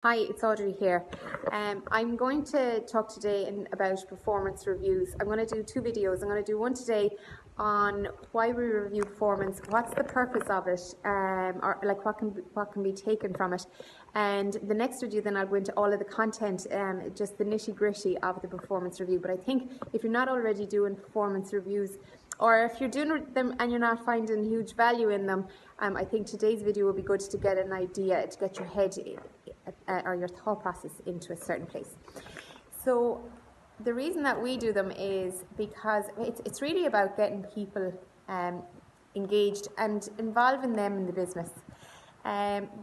Hi, it's Audrey here. I'm going to talk today about performance reviews. I'm going to do two videos. I'm going to do one today on why we review performance, what's the purpose of it, or like what can be taken from it. And the next video, then I'll go into all of the content, just the nitty gritty of the performance review. But I think if you're not already doing performance reviews, or if you're doing them and you're not finding huge value in them, I think today's video will be good to get an idea, to get your head or your thought process into a certain place. So the reason that we do them is because it's really about getting people engaged and involving them in the business.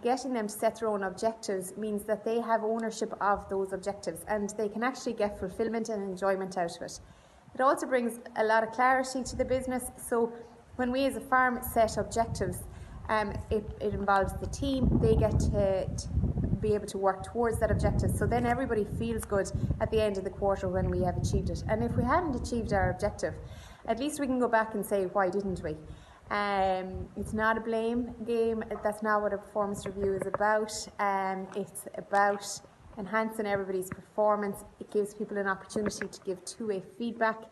Getting them to set their own objectives means that they have ownership of those objectives and they can actually get fulfillment and enjoyment out of it. It also brings a lot of clarity to the business. So when we as a farm set objectives, it involves the team. They get to be able to work towards that objective. So then everybody feels good at the end of the quarter when we have achieved it. And if we hadn't achieved our objective, at least we can go back and say, why didn't we? It's not a blame game. That's not what a performance review is about. It's about enhancing everybody's performance. It gives people an opportunity to give two-way feedback.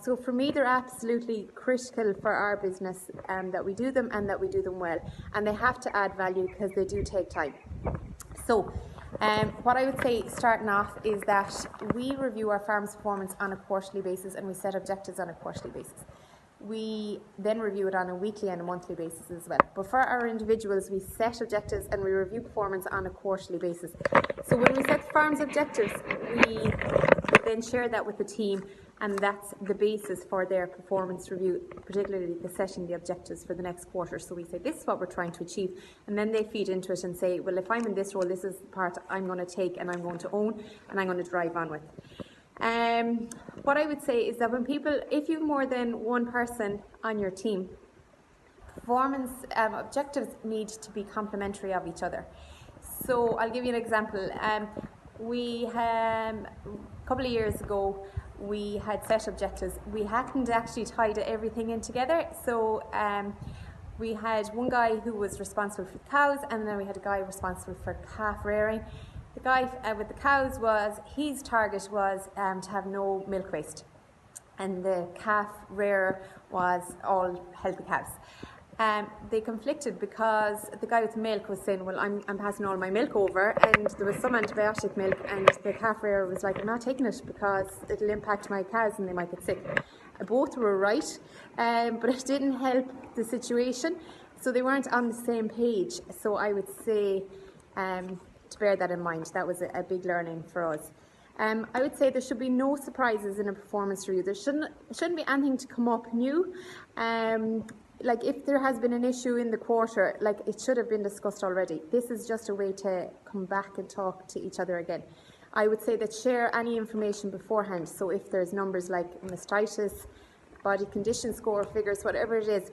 So for me, they're absolutely critical for our business, that we do them and that we do them well. And they have to add value because they do take time. So what I would say starting off is that we review our farm's performance on a quarterly basis and we set objectives on a quarterly basis. We then review it on a weekly and a monthly basis as well. But for our individuals, we set objectives and we review performance on a quarterly basis. So when we set the farm's objectives, we then share that with the team, and that's the basis for their performance review, particularly the setting the objectives for the next quarter. So we say, this is what we're trying to achieve, and then they feed into it and say, well, if I'm in this role, this is the part I'm going to take and I'm going to own and I'm going to drive on with. What I would say is that if you have more than one person on your team, performance objectives need to be complementary of each other. So I'll give you an example. A couple of years ago, we had set objectives. We hadn't actually tied everything in together. So we had one guy who was responsible for cows, and then we had a guy responsible for calf rearing. The guy with the cows, his target was to have no milk waste, and the calf rearer was all healthy cows. They conflicted because the guy with milk was saying, well, I'm passing all my milk over, and there was some antibiotic milk, and the calf rearer was like, I'm not taking it because it'll impact my cows and they might get sick. Both were right, but it didn't help the situation, so they weren't on the same page. So I would say to bear that in mind. That was a big learning for us. I would say there should be no surprises in a performance review. There shouldn't be anything to come up new. Like if there has been an issue in the quarter, like it should have been discussed already. This is just a way to come back and talk to each other again. I would say that share any information beforehand. So if there's numbers like mastitis, body condition score, figures, whatever it is,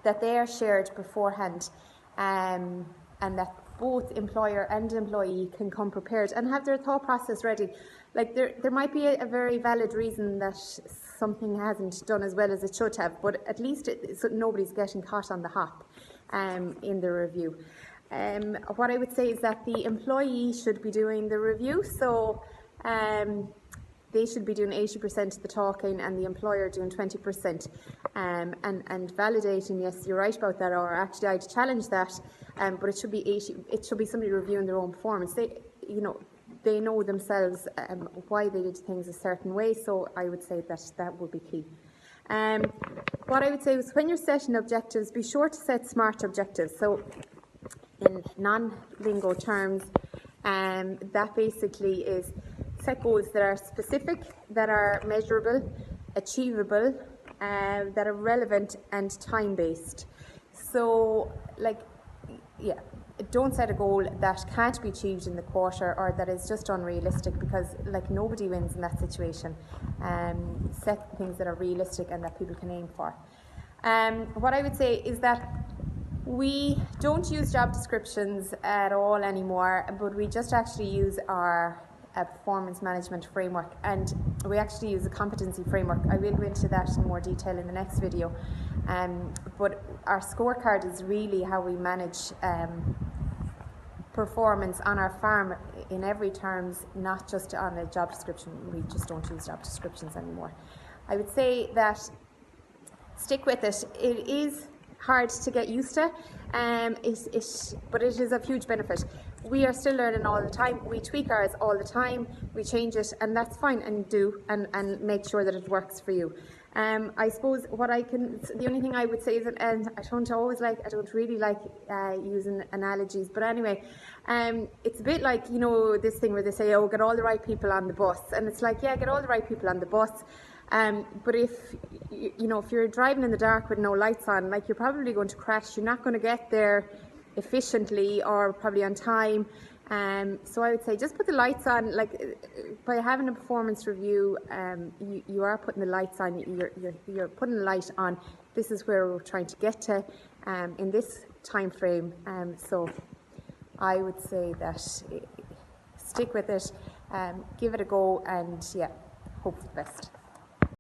that they are shared beforehand, and that both employer and employee can come prepared and have their thought process ready. Like there might be a very valid reason that something hasn't done as well as it should have, but at least so nobody's getting caught on the hop in the review. What I would say is that the employee should be doing the review, so they should be doing 80% of the talking and the employer doing 20%, and validating. Yes, you're right about that, or actually I'd challenge that, but it should be 80. It should be somebody reviewing their own performance. They know themselves why they did things a certain way, so I would say that would be key. What I would say is when you're setting objectives, be sure to set SMART objectives. So in non-lingo terms, that basically is set goals that are specific, that are measurable, achievable, that are relevant and time-based. So don't set a goal that can't be achieved in the quarter or that is just unrealistic, because nobody wins in that situation. Set things that are realistic and that people can aim for. What I would say is that we don't use job descriptions at all anymore, but we just actually use our performance management framework, and we actually use a competency framework. I will go into that in more detail in the next video, but our scorecard is really how we manage performance on our farm in every terms, not just on a job description. We just don't use job descriptions anymore. I would say that stick with it. It is hard to get used to, but it is of huge benefit. We are still learning all the time. We tweak ours all the time. We change it, and that's fine. And make sure that it works for you. I suppose the only thing I would say is, and I don't really like using analogies, but anyway, it's a bit like, this thing where they say, oh, get all the right people on the bus, and it's like, yeah, get all the right people on the bus. But if you're driving in the dark with no lights on, like, you're probably going to crash. You're not going to get there efficiently or probably on time. So I would say just put the lights on. Like, by having a performance review, you are putting the lights on. You're putting the light on. This is where we're trying to get to in this time frame. So I would say that stick with it, give it a go, and yeah, hope for the best.